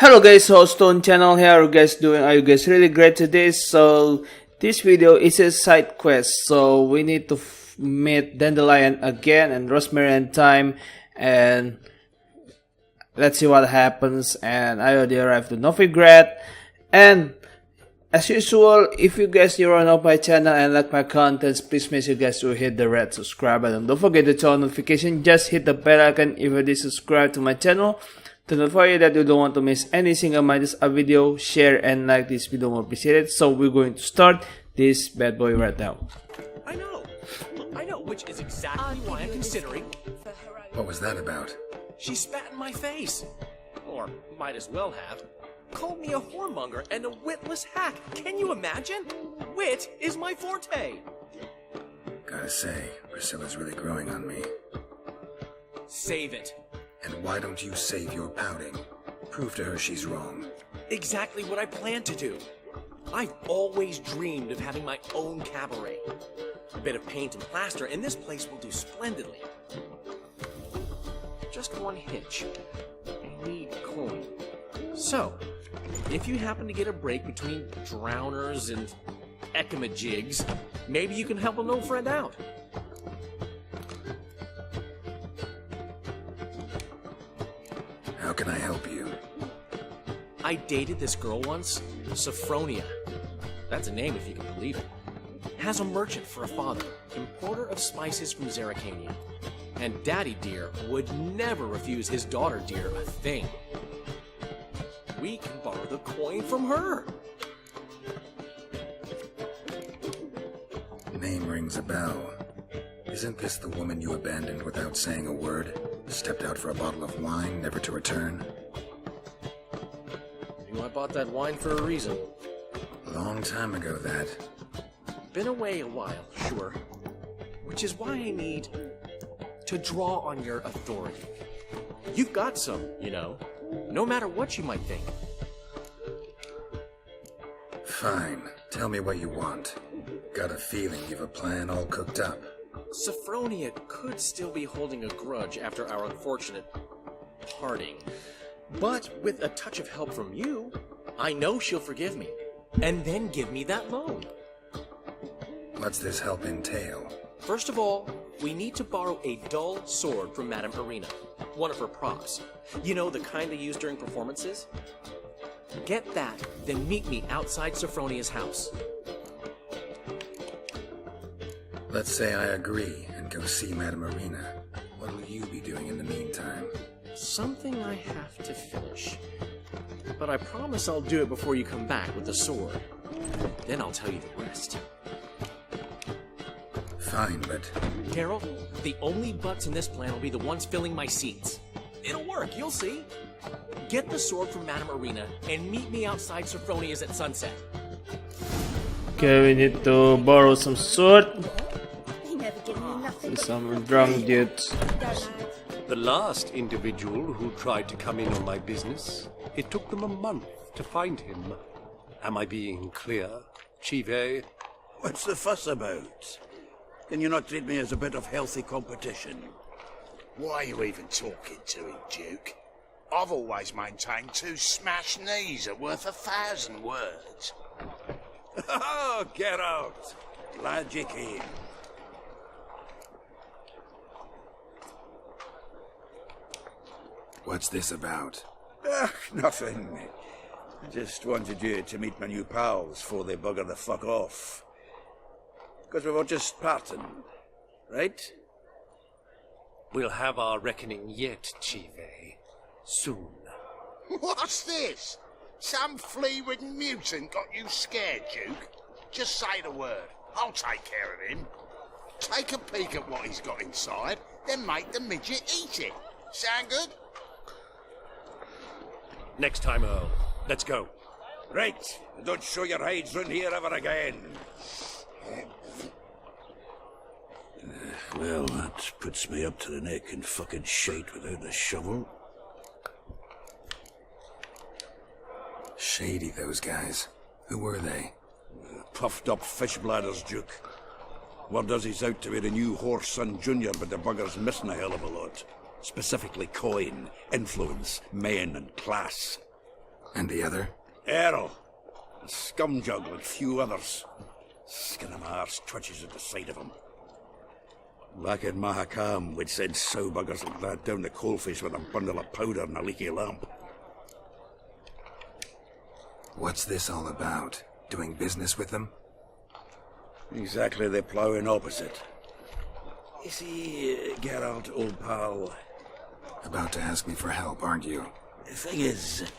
Hello guys, HSChannel channel here. How are you guys doing? Are you guys really great today? So this video is a side quest. So we need to meet Dandelion again and Rosemary and Thyme, and let's see what happens. And I already arrived to Novigrad. And as usual, if you guys are new on my channel and like my contents, please make sure you guys to hit the red subscribe button. Don't forget to turn on notification. Just hit the bell icon if you already subscribe to my channel. To notify you that you don't want to miss any single my video, share and like this video, more appreciated. So we're going to start this bad boy right now. I know, which is exactly why I'm considering. What was that about? She spat in my face. Or might as well have. Called me a whoremonger and a witless hack. Can you imagine? Wit is my forte. Gotta say, Priscilla's really growing on me. Save it. And why don't you save your pouting? Prove to her she's wrong. Exactly what I plan to do. I've always dreamed of having my own cabaret. A bit of paint and plaster, and this place will do splendidly. Just one hitch. I need coin. So, if you happen to get a break between drowners and ecamajigs, maybe you can help an old friend out. How can I help you? I dated this girl once, Sophronia. That's a name if you can believe it. Has a merchant for a father, importer of spices from Zeracania. And Daddy Dear would never refuse his daughter Dear a thing. We can borrow the coin from her. Name rings a bell. Isn't this the woman you abandoned without saying a word? Stepped out for a bottle of wine, never to return? You know, I bought that wine for a reason. Long time ago, that. Been away a while, sure. Which is why I need to draw on your authority. You've got some, you know, no matter what you might think. Fine. Tell me what you want. Got a feeling you've a plan all cooked up. Sophronia could still be holding a grudge after our unfortunate parting. But with a touch of help from you, I know she'll forgive me. And then give me that loan. What's this help entail? First of all, we need to borrow a dull sword from Madame Arena. One of her props. You know, the kind they use during performances? Get that, then meet me outside Sophronia's house. Let's say I agree and go see Madame Arena. What'll you be doing in the meantime? Something I have to finish. But I promise I'll do it before you come back with the sword. Then I'll tell you the rest. Fine, but... Carol, the only butts in this plan will be the ones filling my seats. It'll work, you'll see. Get the sword from Madame Arena and meet me outside Sophronia's at sunset. Okay, we need to borrow some sword. Some drunk dudes. The last individual who tried to come in on my business, it took them a month to find him. Am I being clear, Chive? What's the fuss about? Can you not treat me as a bit of healthy competition? Why are you even talking to him, Duke? I've always maintained 2 smashed knees are worth 1,000 words. Oh, get out! Glad you came. What's this about? Nothing. I just wanted you to meet my new pals before they bugger the fuck off. Because we were just parting, right? We'll have our reckoning yet, Chive. Soon. What's this? Some flea-ridden mutant got you scared, Duke? Just say the word. I'll take care of him. Take a peek at what he's got inside, then make the midget eat it. Sound good? Next time, Earl. Let's go. Right. Don't show your hides round here ever again. Well, that puts me up to the neck in fucking shite without a shovel. Shady, those guys. Who were they? Puffed up fish bladders, Duke. Word does he's out to be the new horse son junior, but the bugger's missing a hell of a lot. Specifically coin, influence, men, and class. And the other? Errol. A scumjug like few others. Skin of my arse twitches at the sight of him. Back in Mahakam, we'd send sow buggers like that down the coalface with a bundle of powder and a leaky lamp. What's this all about? Doing business with them? Exactly the ploughing opposite. You see, Geralt, old pal, About to ask me for help, aren't you? the thing is,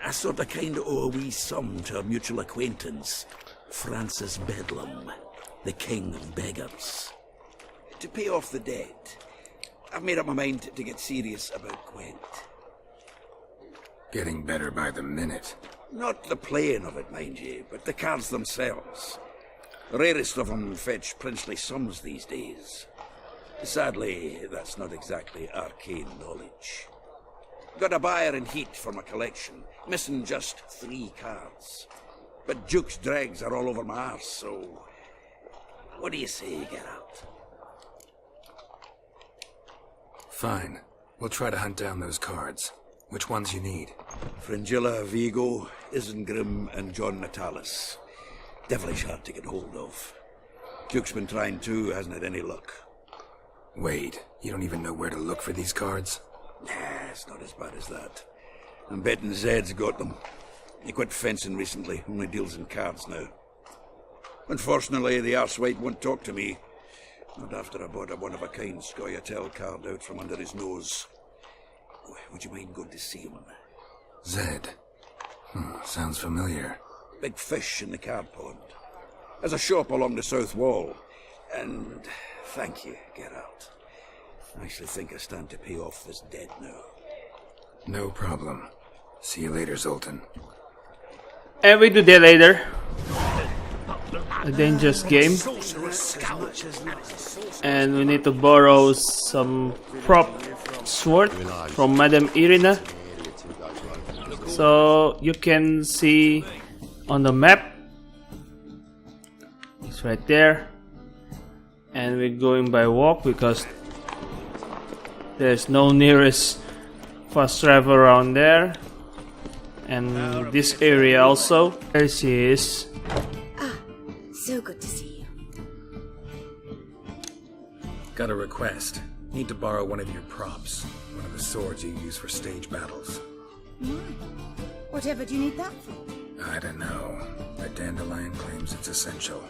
I sort of kind of owe a wee sum to a mutual acquaintance, Francis Bedlam, the king of beggars. To pay off the debt, I've made up my mind to get serious about Gwent. Getting better by the minute. Not the playing of it, mind you, but the cards themselves. The rarest of them fetch princely sums these days. Sadly, that's not exactly arcane knowledge. Got a buyer in heat for my collection, missing just 3 cards. But Duke's dregs are all over my arse, so... What do you say, Geralt? Fine. We'll try to hunt down those cards. Which ones you need? Fringilla, Vigo, Isengrim, and John Natalis. Devilish hard to get hold of. Duke's been trying too, hasn't had any luck. Wait, you don't even know where to look for these cards? Nah, it's not as bad as that. I'm betting Zed's got them. He quit fencing recently, only deals in cards now. Unfortunately, the arsewite won't talk to me. Not after I bought a one-of-a-kind Scoia'tael card out from under his nose. Would you mind going to see him? Zed. Sounds familiar. Big fish in the card pond. There's a shop along the south wall. And thank you, Geralt. I actually think I stand to pay off this debt now. No problem. See you later, Zoltan. And we do that later. A dangerous game. And we need to borrow some prop sword from Madame Irina. So you can see on the map. It's right there. And we're going by walk because there's no nearest fast travel around there. And this area also. There she is. So good to see you. Got a request. Need to borrow one of your props. One of the swords you use for stage battles. Whatever do you need that for? I don't know. The dandelion claims it's essential.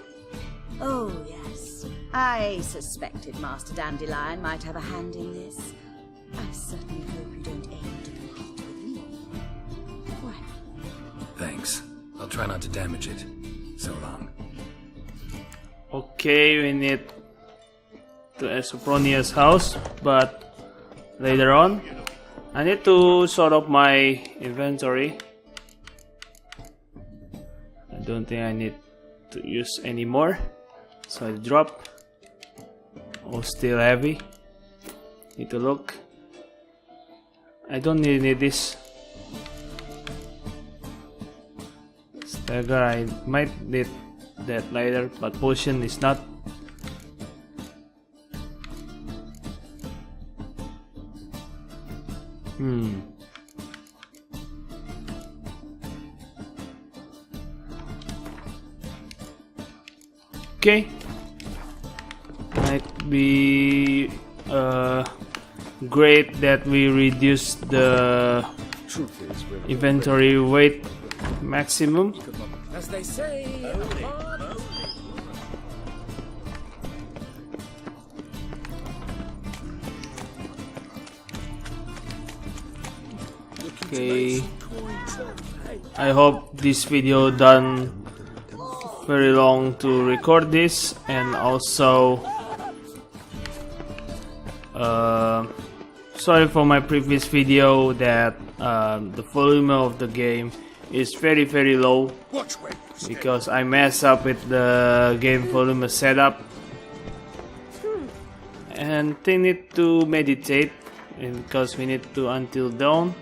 Oh, yes. I suspected Master Dandelion might have a hand in this. I certainly hope you don't aim to compete with me. Well, Thanks. I'll try not to damage it. So long. Okay, we need to Sophronia's house, but later on. I need to sort of my inventory. I don't think I need to use any more. So I drop. Oh, still heavy. Need to look. I don't really need this. Stagger, I might need that later, but potion is not. Okay, might be great that we reduce the inventory weight maximum. As they say, Okay, I hope this video done very long to record this, and also sorry for my previous video that the volume of the game is very low because I messed up with the game volume setup, and they need to meditate because we need to until dawn.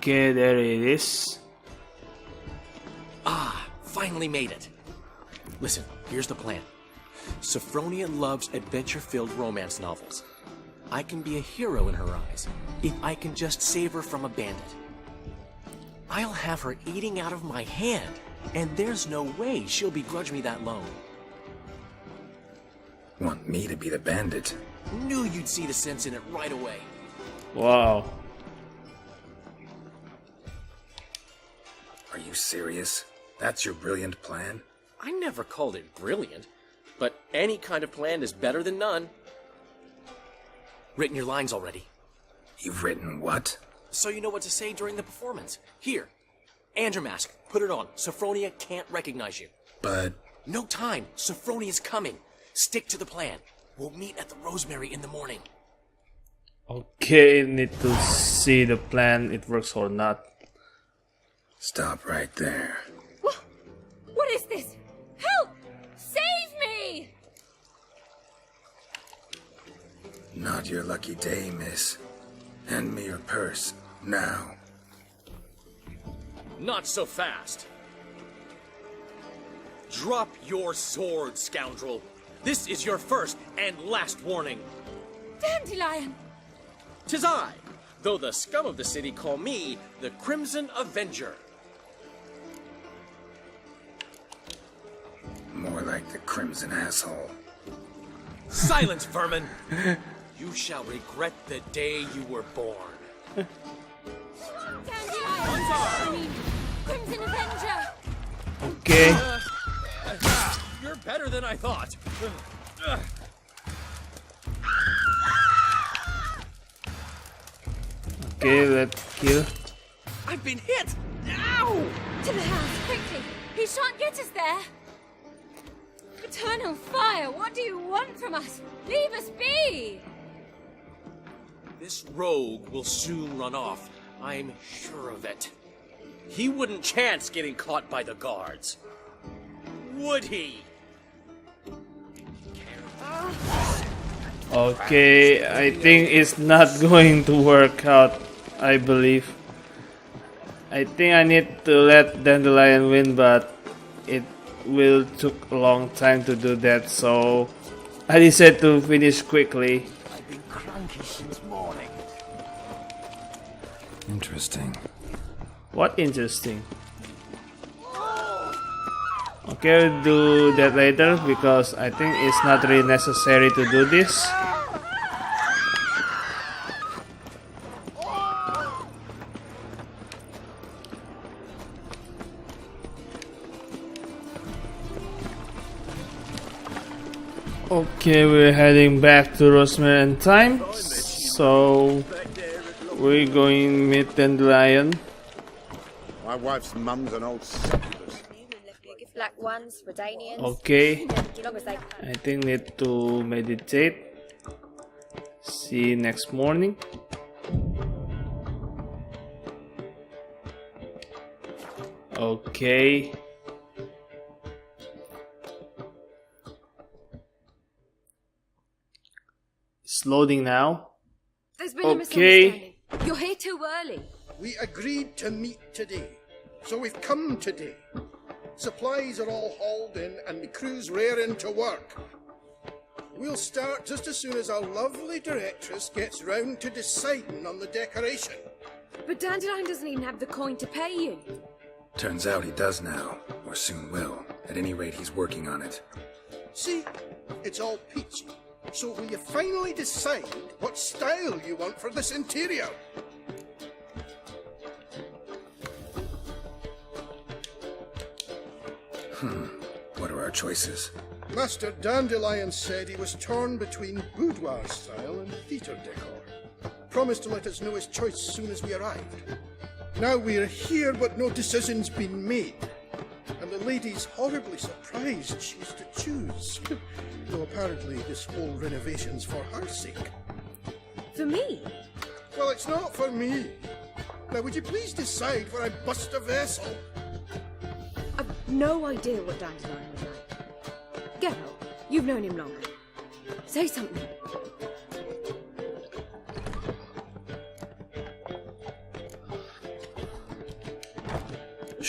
Okay, there it is. ah, finally made it. Listen, here's the plan. Sophronia loves adventure-filled romance novels. I can be a hero in her eyes if I can just save her from a bandit. I'll have her eating out of my hand, and there's no way she'll begrudge me that loan. Want me to be the bandit? Knew you'd see the sense in it right away. Wow. Are you serious? That's your brilliant plan? I never called it brilliant, but any kind of plan is better than none. Written your lines already. You've written what? So you know what to say during the performance. Here, and your mask. Put it on. Sophronia can't recognize you. But... No time. Sophronia's coming. Stick to the plan. We'll meet at the Rosemary in the morning. Okay, need to see the plan, it works or not. Stop right there. What is this? Help! Save me! Not your lucky day, miss. Hand me your purse, now. Not so fast. Drop your sword, scoundrel. This is your first and last warning. Dandelion! 'Tis I, though the scum of the city call me the Crimson Avenger. More like the crimson asshole. Silence, vermin! You shall regret the day you were born. Dandelion! Crimson Avenger! Okay. You're better than I thought. Okay, let's kill. I've been hit! Ow! To the house, quickly! He shan't get us there! Eternal fire, what do you want from us? Leave us be! This rogue will soon run off. I'm sure of it. He wouldn't chance getting caught by the guards. Would he? Okay, I think it's not going to work out, I believe. I think I need to let Dandelion win, but it will took a long time to do that, so I decided to finish quickly. I've been cranky since morning. Interesting. What interesting? Okay, we'll do that later because I think it's not really necessary to do this. Okay, we're heading back to Rosemary and Thyme, so we're going to meet Dandelion. My wife's mum's an old succubus. Black ones, Redanians. Okay, As long as they I think need to meditate. See you next morning. Okay. It's loading now. There's been a Okay. misunderstanding. You're here too early. We agreed to meet today, so we've come today. Supplies are all hauled in and the crew's raring to work. We'll start just as soon as our lovely directress gets round to deciding on the decoration. But Dandelion doesn't even have the coin to pay you. Turns out he does now, or soon will. At any rate, he's working on it. See, it's all peachy. So will you finally decide what style you want for this interior? What are our choices? Master Dandelion said he was torn between boudoir style and theatre decor. Promised to let us know his choice as soon as we arrived. Now we're here, but no decision's been made. And the lady's horribly surprised she's to choose. Though apparently this whole renovation's for her sake. For me? Well, it's not for me. Now, would you please decide where I bust a vessel? I've no idea what Dandelion was like. Geforce, you've known him longer. Say something.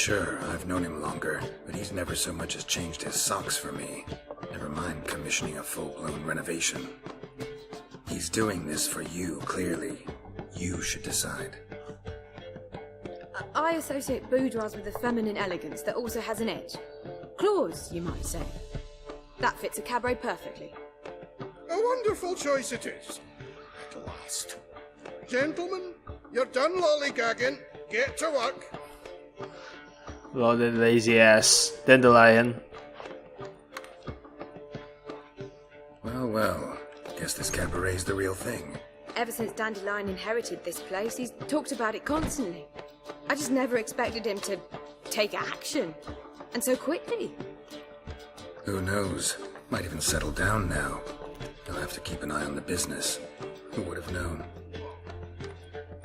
Sure, I've known him longer, but he's never so much as changed his socks for me. Never mind commissioning a full-blown renovation. He's doing this for you, clearly. You should decide. I associate boudoirs with a feminine elegance that also has an edge. Claws, you might say. That fits a cabaret perfectly. A wonderful choice it is. At last. Gentlemen, you're done lollygagging. Get to work. Loaded lazy ass. Dandelion. Well, well. Guess this cabaret's the real thing. Ever since Dandelion inherited this place, he's talked about it constantly. I just never expected him to take action. And so quickly. Who knows? Might even settle down now. He'll have to keep an eye on the business. Who would have known?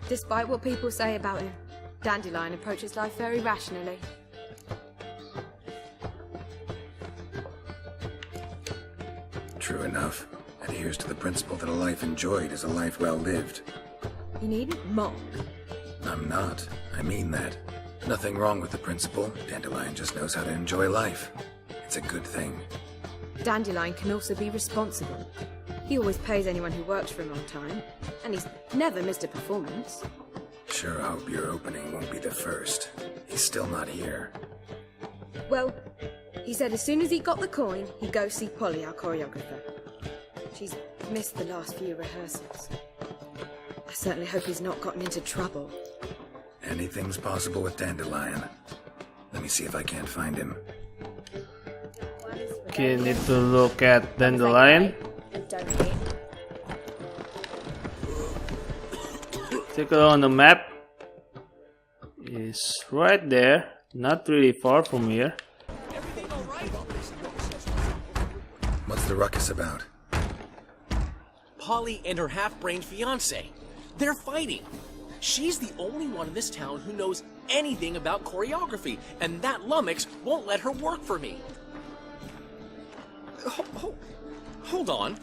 Despite what people say about him, Dandelion approaches life very rationally. True enough. Adheres to the principle that a life enjoyed is a life well lived. You needn't mock. I'm not. I mean that. Nothing wrong with the principle. Dandelion just knows how to enjoy life. It's a good thing. Dandelion can also be responsible. He always pays anyone who works for him on time, and he's never missed a performance. Sure hope your opening won't be the first. He's still not here. Well, he said as soon as he got the coin, he'd go see Polly, our choreographer. She's missed the last few rehearsals. I certainly hope he's not gotten into trouble. Anything's possible with Dandelion. Let me see if I can't find him. Okay, need to look at Dandelion. And don't hit. Take a look on the map. It's right there. Not really far from here. What's the ruckus about? Polly and her half-brained fiancé. They're fighting. She's the only one in this town who knows anything about choreography, and that lummox won't let her work for me. Hold on.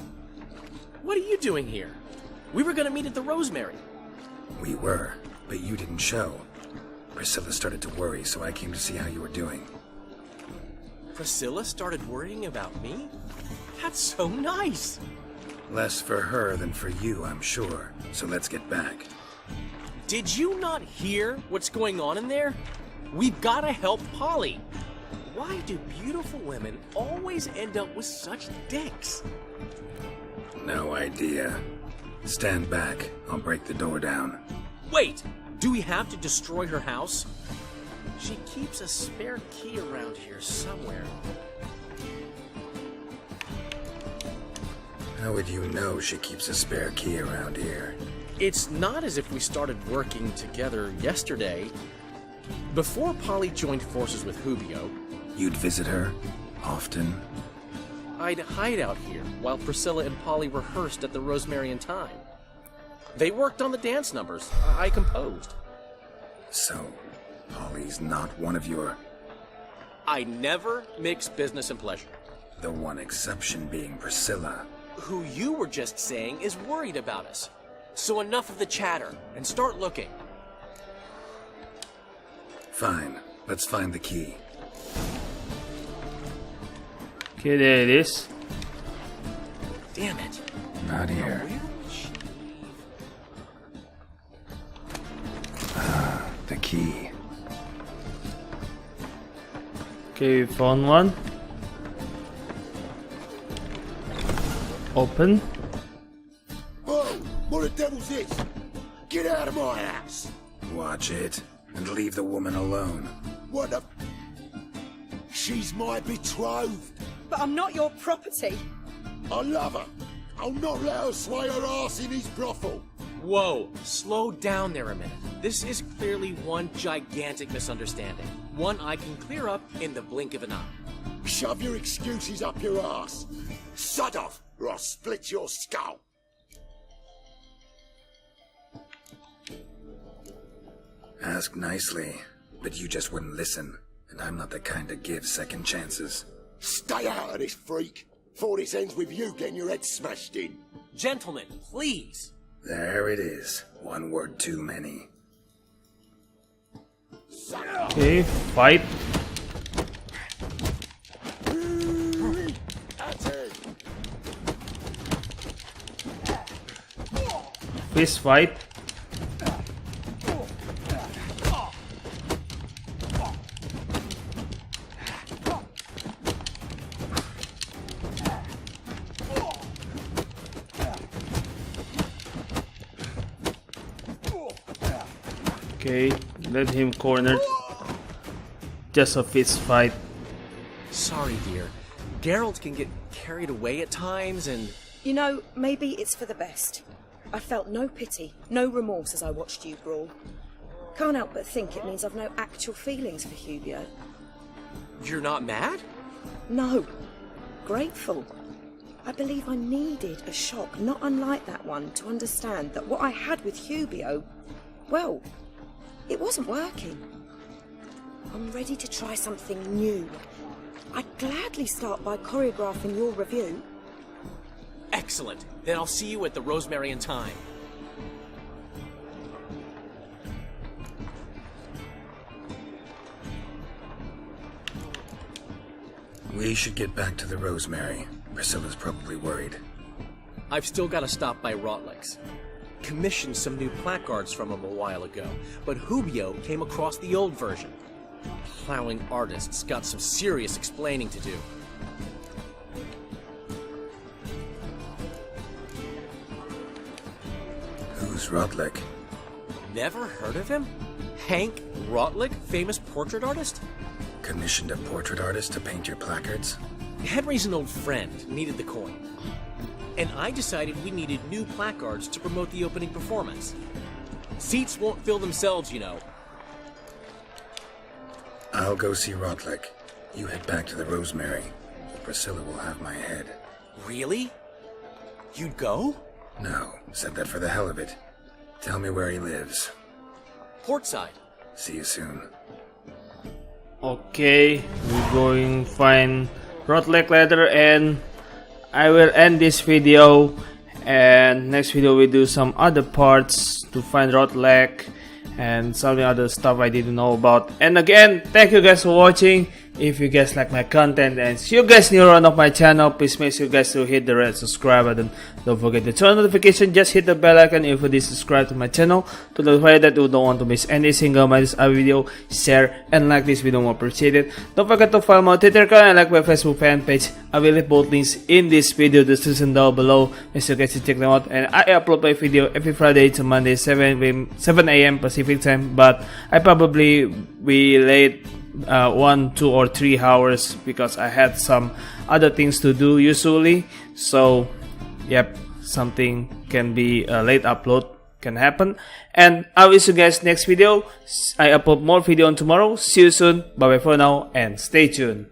What are you doing here? We were gonna meet at the Rosemary. We were, but you didn't show. Priscilla started to worry, so I came to see how you were doing. Priscilla started worrying about me? That's so nice. Less for her than for you, I'm sure. So let's get back. Did you not hear what's going on in there? We've gotta help Polly. Why do beautiful women always end up with such dicks? No idea. Stand back. I'll break the door down. Wait! Do we have to destroy her house? She keeps a spare key around here somewhere. How would you know she keeps a spare key around here? It's not as if we started working together yesterday. Before Polly joined forces with Hubio, You'd visit her? Often? I'd hide out here while Priscilla and Polly rehearsed at the Rosemary in time. They worked on the dance numbers I composed. So, Polly's not one of your... I never mix business and pleasure. The one exception being Priscilla. Who you were just saying is worried about us. So enough of the chatter and start looking. Fine. Let's find the key. Okay, there it is. Damn it. Not here. Where would she leave? The key. Okay, we found one. Open. Whoa! What the devil's this? Get out of my house! Watch it. And leave the woman alone. What the... She's my betrothed. But I'm not your property. I love her. I'll not let her sway her ass in his brothel. Whoa, slow down there a minute. This is clearly one gigantic misunderstanding. One I can clear up in the blink of an eye. Shove your excuses up your ass. Sod off, or I'll split your skull. Ask nicely, but you just wouldn't listen. And I'm not the kind to give second chances. Stay out of this, freak. Before this ends with you getting your head smashed in. Gentlemen, please. There it is. One word too many. Okay, fight. Fist fight. Okay, let him corner. Just a fist fight. Sorry, dear. Geralt can get carried away at times and... You know, maybe it's for the best. I felt no pity, no remorse as I watched you brawl. Can't help but think it means I've no actual feelings for Hubio. You're not mad? No. Grateful. I believe I needed a shock not unlike that one to understand that what I had with Hubio, well, it wasn't working. I'm ready to try something new. I'd gladly start by choreographing your review. Excellent. Then I'll see you at the Rosemary and Thyme. We should get back to the Rosemary. Priscilla's probably worried. I've still got to stop by Rotlick's. Commissioned some new placards from him a while ago, but Hubio came across the old version. Plowing artists got some serious explaining to do. Who's Rotlick? Never heard of him? Hank Rotlick, famous portrait artist? Commissioned a portrait artist to paint your placards? Henry's an old friend, needed the coin. And I decided we needed new placards to promote the opening performance. Seats won't fill themselves, you know. I'll go see Rotlick. You head back to the Rosemary. Priscilla will have my head. Really? You'd go? No, said that for the hell of it. Tell me where he lives. Portside. See you soon. Okay, we're going find Rotlick later, and I will end this video, and next video we do some other parts to find Rotlick and some other stuff I didn't know about. And again, thank you guys for watching. If you guys like my content and see you guys new around of my channel, please make sure you guys to hit the red subscribe button. Don't forget to turn on notification, just hit the bell icon if you did subscribe to my channel to notify that you don't want to miss any single my video. Share and like this video, more appreciated. Don't forget to follow my Twitter account and like my Facebook fan page. I will leave both links in this video description down below. Make sure you guys to check them out. And I upload my video every Friday to Monday 7 AM Pacific time, but I probably be late 1, 2 or 3 hours because I had some other things to do usually. So yep, something can be a late upload can happen. And I will see you guys next video. I upload more video on tomorrow. See you soon. Bye bye for now and stay tuned.